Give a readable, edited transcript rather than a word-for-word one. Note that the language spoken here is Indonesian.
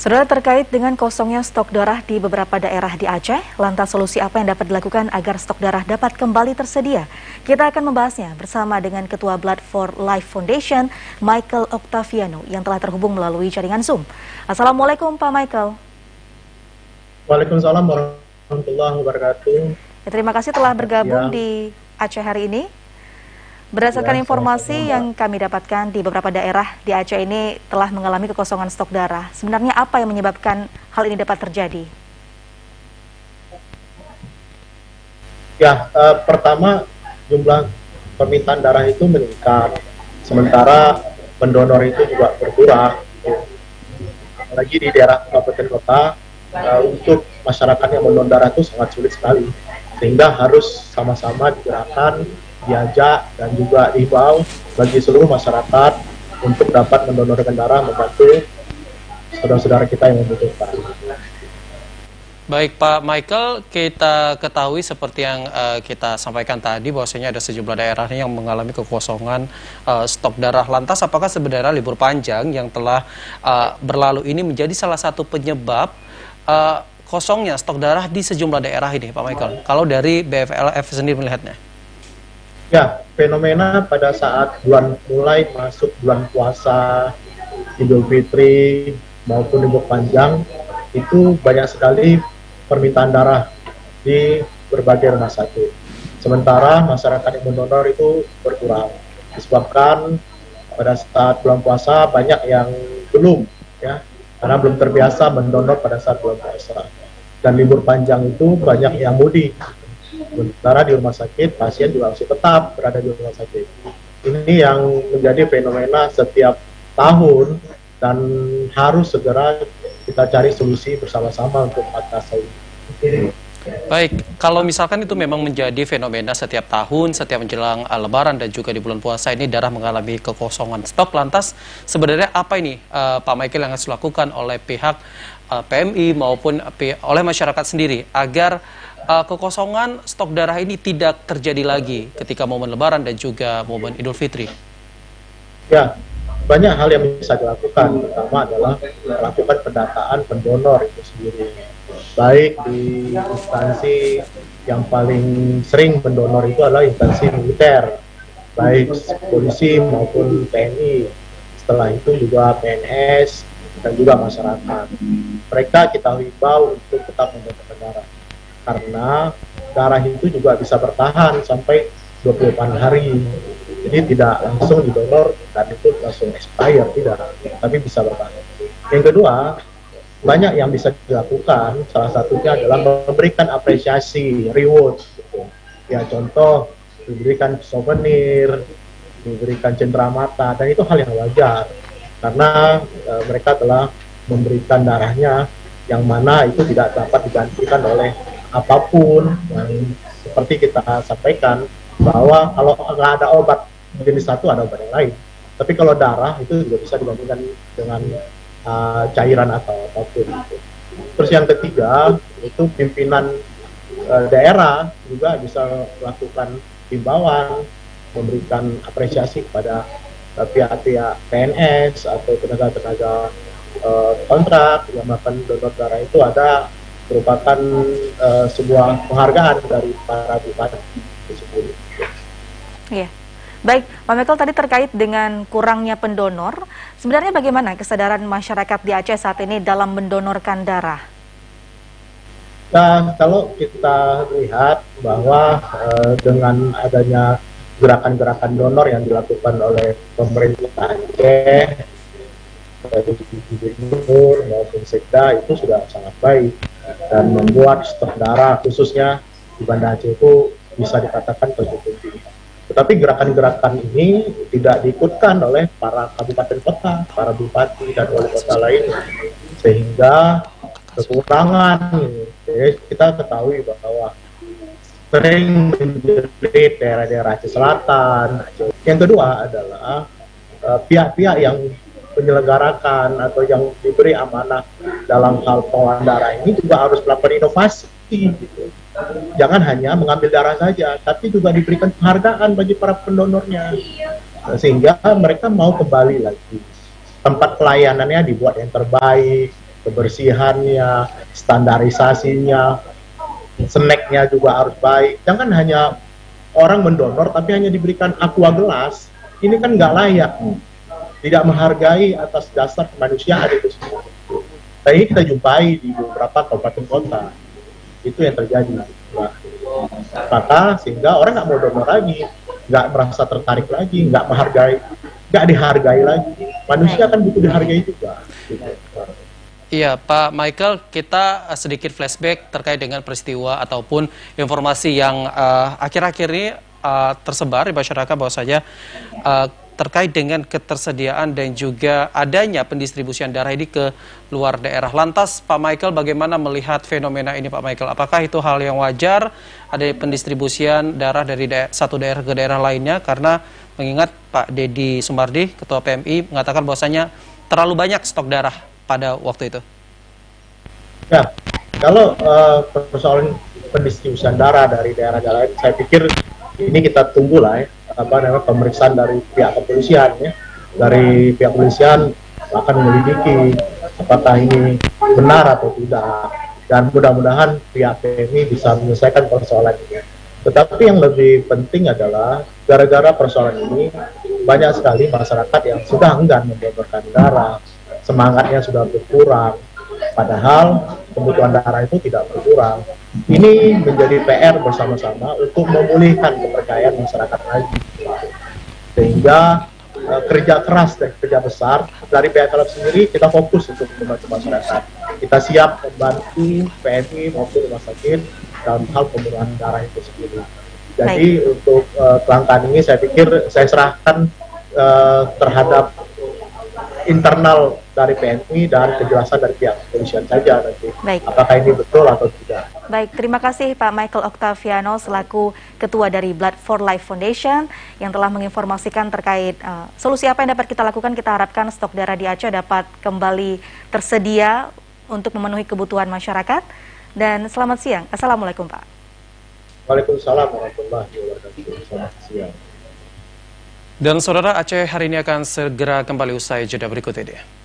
Saudara, terkait dengan kosongnya stok darah di beberapa daerah di Aceh, lantas solusi apa yang dapat dilakukan agar stok darah dapat kembali tersedia? Kita akan membahasnya bersama dengan Ketua Blood for Life Foundation, Michael Octaviano, yang telah terhubung melalui jaringan Zoom. Assalamualaikum Pak Michael. Waalaikumsalam warahmatullahi wabarakatuh. Terima kasih telah bergabung di Aceh hari ini. Berdasarkan informasi yang kami dapatkan di beberapa daerah di Aceh ini telah mengalami kekosongan stok darah. Sebenarnya apa yang menyebabkan hal ini dapat terjadi? Ya, pertama jumlah permintaan darah itu meningkat, sementara pendonor itu juga berkurang. Apalagi di daerah kabupaten kota, untuk masyarakat yang mendonor darah itu sangat sulit sekali, sehingga harus sama-sama digerakkan, diajak, dan juga dihimbau bagi seluruh masyarakat untuk dapat mendonorkan darah, membantu saudara-saudara kita yang membutuhkan. Baik Pak Michael, kita ketahui seperti yang kita sampaikan tadi bahwasanya ada sejumlah daerah yang mengalami kekosongan stok darah. Lantas apakah sebenarnya libur panjang yang telah berlalu ini menjadi salah satu penyebab kosongnya stok darah di sejumlah daerah ini, Pak Michael? Kalau dari BFLF sendiri melihatnya? Ya, fenomena pada saat mulai masuk bulan puasa, Idul Fitri maupun libur panjang, itu banyak sekali permintaan darah di berbagai rumah sakit. Sementara masyarakat yang mendonor itu berkurang. Disebabkan pada saat bulan puasa banyak yang belum, ya, karena belum terbiasa mendonor pada saat bulan puasa. Dan libur panjang itu banyak yang mudik. Sementara di rumah sakit, pasien juga masih tetap berada di rumah sakit. Ini yang menjadi fenomena setiap tahun dan harus segera kita cari solusi bersama-sama untuk mengatasi ini. Baik, kalau misalkan itu memang menjadi fenomena setiap tahun, setiap menjelang Lebaran dan juga di bulan puasa ini darah mengalami kekosongan stok, lantas sebenarnya apa ini Pak Michael yang harus dilakukan oleh pihak PMI maupun oleh masyarakat sendiri agar kekosongan stok darah ini tidak terjadi lagi ketika momen Lebaran dan juga momen Idul Fitri? Ya, banyak hal yang bisa dilakukan. Pertama adalah melakukan pendataan pendonor itu sendiri. Baik di instansi yang paling sering mendonor itu adalah instansi militer, baik polisi maupun TNI. Setelah itu juga PNS dan juga masyarakat. Mereka kita himbau untuk tetap mendonor darah, karena darah itu juga bisa bertahan sampai 28 hari. Jadi tidak langsung didonor dan itu langsung expire, tidak, tapi bisa bertahan. Yang kedua, banyak yang bisa dilakukan, salah satunya adalah memberikan apresiasi, reward gitu. Ya, contoh diberikan souvenir, diberikan cenderamata, dan itu hal yang wajar karena mereka telah memberikan darahnya, yang mana itu tidak dapat digantikan oleh apapun. Yang seperti kita sampaikan bahwa kalau nggak ada obat jenis satu, ada obat yang lain, tapi kalau darah itu juga bisa dibandingkan dengan cairan atau apapun itu. Terus yang ketiga itu pimpinan daerah juga bisa melakukan himbauan, memberikan apresiasi kepada pihak-pihak PNS atau tenaga-tenaga kontrak yang melakukan donor darah. Itu ada merupakan sebuah penghargaan dari para bupati tersebut. Iya. Baik, Pak Michael, tadi terkait dengan kurangnya pendonor, sebenarnya bagaimana kesadaran masyarakat di Aceh saat ini dalam mendonorkan darah? Nah, kalau kita lihat bahwa dengan adanya gerakan-gerakan donor yang dilakukan oleh pemerintah Aceh, dari Gubernur maupun Sekda, itu sudah sangat baik dan membuat stok darah khususnya di Banda Aceh itu bisa dikatakan tercukupi. Tetapi gerakan-gerakan ini tidak diikutkan oleh para kabupaten kota, para bupati dan wali kota lain, sehingga kekurangan. Jadi kita ketahui bahwa sering menjerit daerah-daerah Aceh Selatan. Yang kedua adalah pihak-pihak yang menyelenggarakan atau yang diberi amanah dalam hal pengelolaan darah ini juga harus melakukan inovasi. Gitu. Jangan hanya mengambil darah saja, tapi juga diberikan penghargaan bagi para pendonornya, sehingga mereka mau kembali lagi. Tempat pelayanannya dibuat yang terbaik, kebersihannya, standarisasinya, snacknya juga harus baik. Jangan hanya orang mendonor tapi hanya diberikan aqua gelas, ini kan nggak layak, tidak menghargai atas dasar kemanusiaan itu semua. Dan ini kita jumpai di beberapa kabupaten kota, itu yang terjadi. Maka sehingga orang nggak mau donor lagi, nggak merasa tertarik lagi, nggak menghargai, nggak dihargai lagi. Manusia kan butuh dihargai juga. Iya, Pak Michael, kita sedikit flashback terkait dengan peristiwa ataupun informasi yang akhir-akhir ini tersebar di masyarakat bahwasanya terkait dengan ketersediaan dan juga adanya pendistribusian darah ini ke luar daerah. Lantas, Pak Michael, bagaimana melihat fenomena ini, Pak Michael? Apakah itu hal yang wajar, ada pendistribusian darah dari satu daerah ke daerah lainnya? Karena mengingat Pak Deddy Sumardi, Ketua PMI, mengatakan bahwasanya terlalu banyak stok darah pada waktu itu. Ya, kalau persoalan pendistribusian darah dari daerah lain, saya pikir ini kita tunggulah ya, pemeriksaan dari pihak kepolisian ya. Dari pihak kepolisian akan menyelidiki apakah ini benar atau tidak, dan mudah-mudahan pihak PMI bisa menyelesaikan persoalan ini. Tetapi yang lebih penting adalah gara-gara persoalan ini banyak sekali masyarakat yang sudah enggan mendonorkan darah, semangatnya sudah berkurang, padahal kebutuhan darah itu tidak berkurang. Ini menjadi PR bersama-sama untuk memulihkan kepercayaan masyarakat lagi, sehingga kerja keras dan kerja besar dari pihak KLAP sendiri, kita fokus untuk membantu masyarakat. Kita siap membantu PMI maupun rumah sakit dalam hal pembunuhan darah itu sendiri. Jadi untuk kelangkaan ini saya pikir saya serahkan terhadap internal dari PMI dan kejelasan dari pihak kepolisian saja nanti. Apakah ini betul atau tidak. Baik, terima kasih Pak Michael Octaviano selaku Ketua dari Blood for Life Foundation yang telah menginformasikan terkait solusi apa yang dapat kita lakukan. Kita harapkan stok darah di Aceh dapat kembali tersedia untuk memenuhi kebutuhan masyarakat. Dan selamat siang. Assalamualaikum Pak. Waalaikumsalam warahmatullahi wabarakatuh. Selamat siang. Dan Saudara, Aceh hari ini akan segera kembali usai jeda berikut ini.